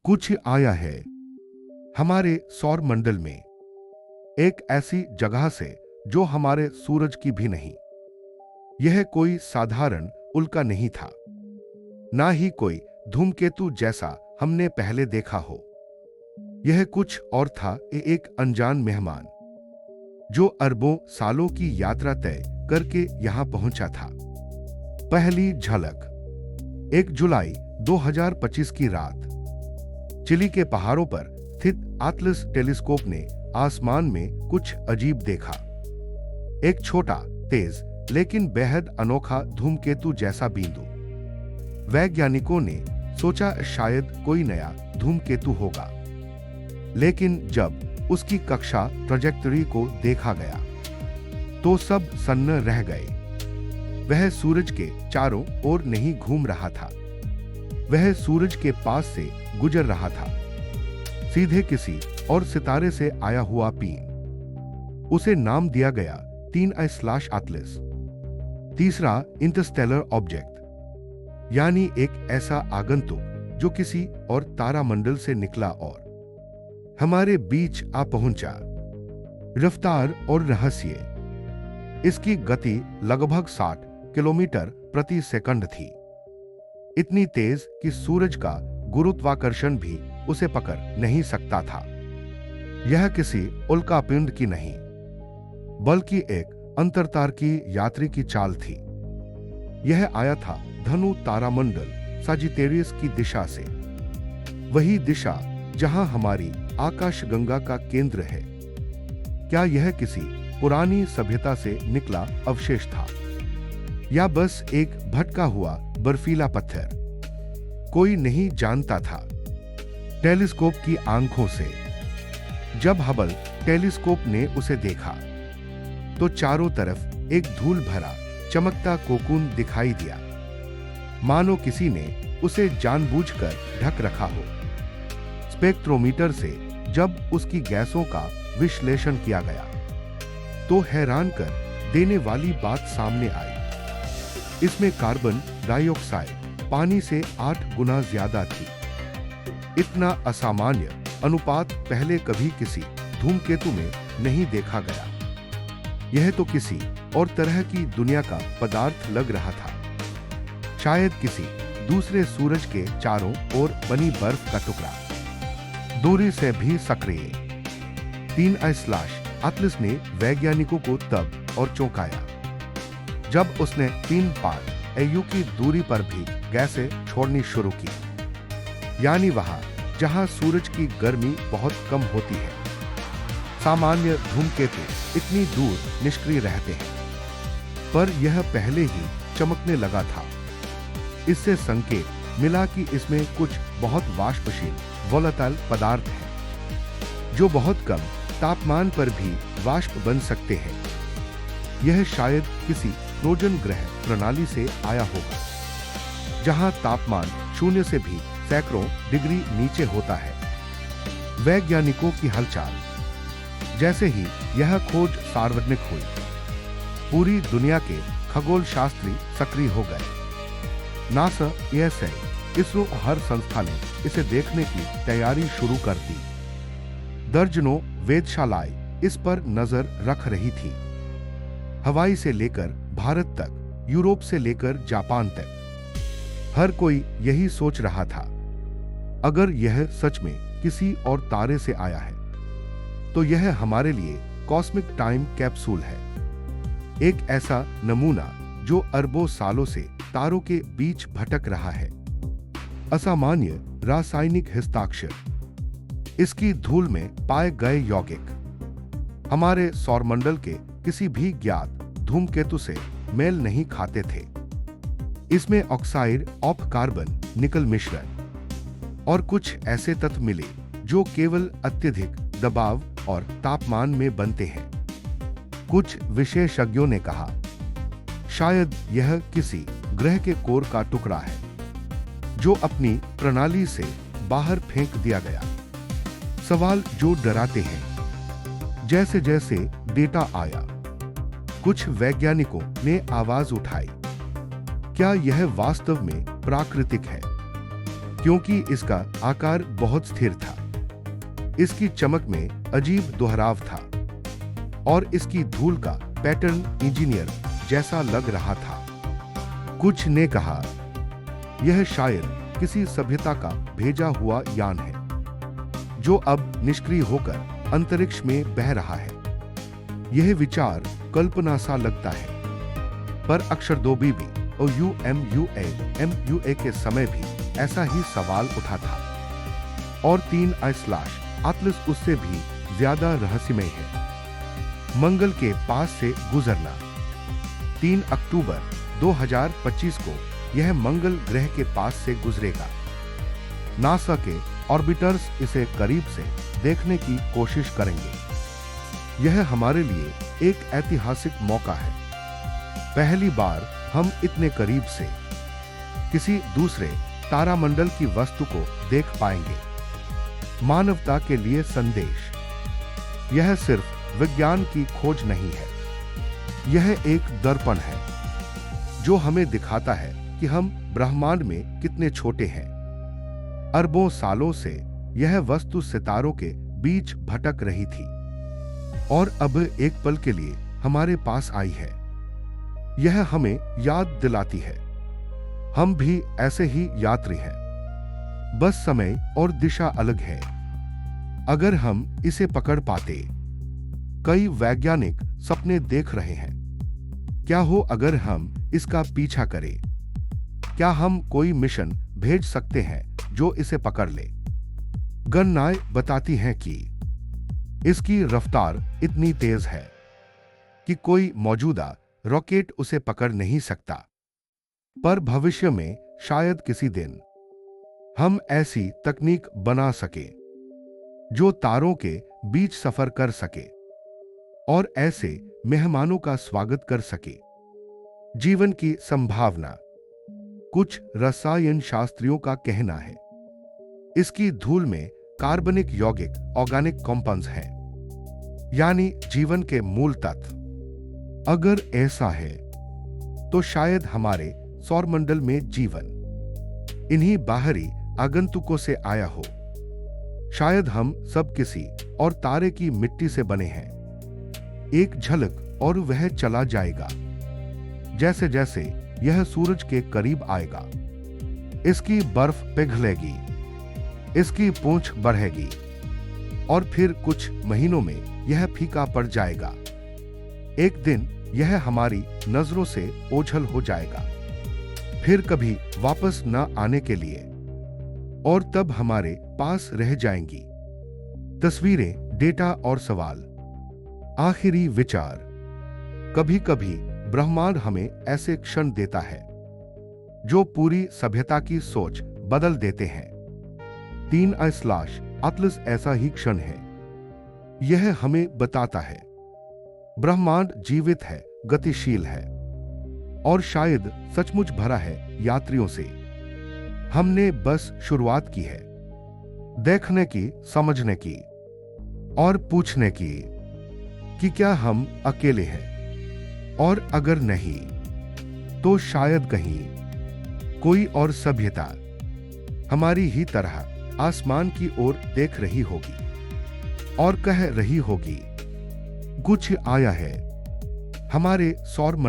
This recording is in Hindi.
कुछ आया है हमारे सौर मंडल में, एक ऐसी जगह से जो हमारे सूरज की भी नहीं। यह कोई साधारण उल्का नहीं था, ना ही कोई धूमकेतु जैसा हमने पहले देखा हो। यह कुछ और था, एक अनजान मेहमान जो अरबों सालों की यात्रा तय करके यहां पहुंचा था। पहली झलक 1 जुलाई 2025 की रात। चिली के पहाड़ों पर स्थित एटलस टेलीस्कोप ने आसमान में कुछ अजीब देखा। एक छोटा, तेज लेकिन बेहद अनोखा धूमकेतु जैसा बिंदु। वैज्ञानिकों ने सोचा शायद कोई नया धूमकेतु होगा, लेकिन जब उसकी कक्षा ट्रैजेक्टरी को देखा गया तो सब सन्न रह गए। वह सूरज के चारों ओर नहीं घूम रहा था, वह सूरज के पास से गुजर रहा था, सीधे किसी और सितारे से आया हुआ पीन। उसे नाम दिया गया 3I/Atlas, तीसरा इंटरस्टेलर ऑब्जेक्ट, यानी एक ऐसा आगंतुक जो किसी और तारामंडल से निकला और हमारे बीच आ पहुंचा। रफ्तार और रहस्य। इसकी गति लगभग 60 किलोमीटर प्रति सेकंड थी, इतनी तेज कि सूरज का गुरुत्वाकर्षण भी उसे पकड़ नहीं सकता था। यह किसी उल्कापिंड की नहीं, बल्कि एक अंतरतारकीय यात्री की चाल थी। यह आया था धनु तारामंडल साजिटेरियस की दिशा से, वही दिशा जहां हमारी आकाशगंगा का केंद्र है। क्या यह किसी पुरानी सभ्यता से निकला अवशेष था, या बस एक भटका हुआ बर्फीला पत्थर? कोई नहीं जानता था। टेलीस्कोप की आंखों से जब हबल टेलीस्कोप ने उसे देखा तो चारों तरफ एक धूल भरा चमकता कोकून दिखाई दिया, मानो किसी ने उसे जानबूझकर ढक रखा हो। स्पेक्ट्रोमीटर से जब उसकी गैसों का विश्लेषण किया गया तो हैरान कर देने वाली बात सामने आई। इसमें कार्बन डाइऑक्साइड पानी से 8 गुना ज्यादा थी। इतना असामान्य अनुपात पहले कभी किसी धूमकेतु में नहीं देखा गया। यह तो किसी और तरह की दुनिया का पदार्थ लग रहा था, शायद किसी दूसरे सूरज के चारों ओर बनी बर्फ का टुकड़ा, दूरी से भी सक्रिय। 3I/Atlas ने वैज्ञानिकों को तब और चौंकाया जब उसने 3 पार AU की दूरी पर भी गैसें छोड़नी शुरू की, यानी वहां जहां सूरज की गर्मी बहुत कम होती है। सामान्य धूमकेतु इतनी दूर निष्क्रिय रहते हैं, पर यह पहले ही चमकने लगा था। इससे संकेत मिला कि इसमें कुछ बहुत वाष्पशील वोलेटाइल पदार्थ है जो बहुत कम तापमान पर भी वाष्प बन सकते हैं। यह शायद किसी ट्रोजन ग्रह प्रणाली से आया होगा, जहां तापमान 0 से भी सैकड़ों डिग्री नीचे होता है। वैज्ञानिकों की हलचल। जैसे ही यह खोज सार्वजनिक हुई, पूरी दुनिया के खगोल शास्त्री सक्रिय हो गए। नासा, ESA, इसरो, हर संस्था ने इसे देखने की तैयारी शुरू कर दी। दर्जनों वेधशालाएं इस पर नजर रख रही थी। हवाई से लेकर भारत तक, यूरोप से लेकर जापान तक, हर कोई यही सोच रहा था, अगर यह सच में किसी और तारे से आया है तो यह हमारे लिए कॉस्मिक टाइम कैप्सूल है। एक ऐसा नमूना जो अरबों सालों से तारों के बीच भटक रहा है। असामान्य रासायनिक हस्ताक्षर। इसकी धूल में पाए गए यौगिक हमारे सौरमंडल के किसी भी ज्ञात धूमकेतु से मेल नहीं खाते थे। इसमें ऑक्साइड ऑफ कार्बन निकल मिश्रण और कुछ ऐसे तत्व मिले जो केवल अत्यधिक दबाव और तापमान में बनते हैं। कुछ विशेषज्ञों ने कहा, शायद यह किसी ग्रह के कोर का टुकड़ा है जो अपनी प्रणाली से बाहर फेंक दिया गया। सवाल जो डराते हैं। जैसे जैसे डेटा आया, कुछ वैज्ञानिकों ने आवाज उठाई, क्या यह वास्तव में प्राकृतिक है? क्योंकि इसका आकार बहुत स्थिर था। इसकी चमक में अजीब दोहराव था और इसकी धूल का पैटर्न इंजीनियर जैसा लग रहा था। कुछ ने कहा, यह शायद किसी सभ्यता का भेजा हुआ यान है जो अब निष्क्रिय होकर अंतरिक्ष में बह रहा है। यह विचार कल्पना सा लगता है, पर अक्षर 2BB और UMUA के समय भी ऐसा ही सवाल उठा था और 3I/ आतलस उससे भी ज्यादा रहस्यमय है। मंगल के पास से गुजरना। 3 अक्टूबर 2025 को यह मंगल ग्रह के पास से गुजरेगा। नासा के ऑर्बिटर्स इसे करीब से देखने की कोशिश करेंगे। यह हमारे लिए एक ऐतिहासिक मौका है। पहली बार हम इतने करीब से किसी दूसरे तारामंडल की वस्तु को देख पाएंगे। मानवता के लिए संदेश। यह सिर्फ विज्ञान की खोज नहीं है, यह एक दर्पण है जो हमें दिखाता है कि हम ब्रह्मांड में कितने छोटे हैं। अरबों सालों से यह वस्तु सितारों के बीच भटक रही थी और अब एक पल के लिए हमारे पास आई है। यह हमें याद दिलाती है, हम भी ऐसे ही यात्री हैं, बस समय और दिशा अलग है। अगर हम इसे पकड़ पाते, कई वैज्ञानिक सपने देख रहे हैं। क्या हो अगर हम इसका पीछा करें? क्या हम कोई मिशन भेज सकते हैं जो इसे पकड़ ले? गणनाएं बताती हैं कि इसकी रफ्तार इतनी तेज है कि कोई मौजूदा रॉकेट उसे पकड़ नहीं सकता। पर भविष्य में शायद किसी दिन हम ऐसी तकनीक बना सके जो तारों के बीच सफर कर सके और ऐसे मेहमानों का स्वागत कर सके। जीवन की संभावना। कुछ रसायन शास्त्रियों का कहना है इसकी धूल में कार्बनिक यौगिक ऑर्गेनिक कंपाउंड्स हैं, यानी जीवन के मूल तत्व। अगर ऐसा है तो शायद हमारे सौरमंडल में जीवन इन्हीं बाहरी आगंतुकों से आया हो। शायद हम सब किसी और तारे की मिट्टी से बने हैं। एक झलक और वह चला जाएगा। जैसे जैसे यह सूरज के करीब आएगा, इसकी बर्फ पिघलेगी, इसकी पूंछ बढ़ेगी और फिर कुछ महीनों में यह फीका पड़ जाएगा। एक दिन यह हमारी नजरों से ओझल हो जाएगा, फिर कभी वापस न आने के लिए, और तब हमारे पास रह जाएंगी तस्वीरें, डेटा और सवाल। आखिरी विचार। कभी कभी ब्रह्मांड हमें ऐसे क्षण देता है जो पूरी सभ्यता की सोच बदल देते हैं। 3I/ आतलस ऐसा ही क्षण है। यह हमें बताता है ब्रह्मांड जीवित है, गतिशील है और शायद सचमुच भरा है यात्रियों से। हमने बस शुरुआत की है, देखने की, समझने की और पूछने की कि क्या हम अकेले हैं, और अगर नहीं तो शायद कहीं कोई और सभ्यता हमारी ही तरह आसमान की ओर देख रही होगी और कह रही होगी, कुछ आया है हमारे सौर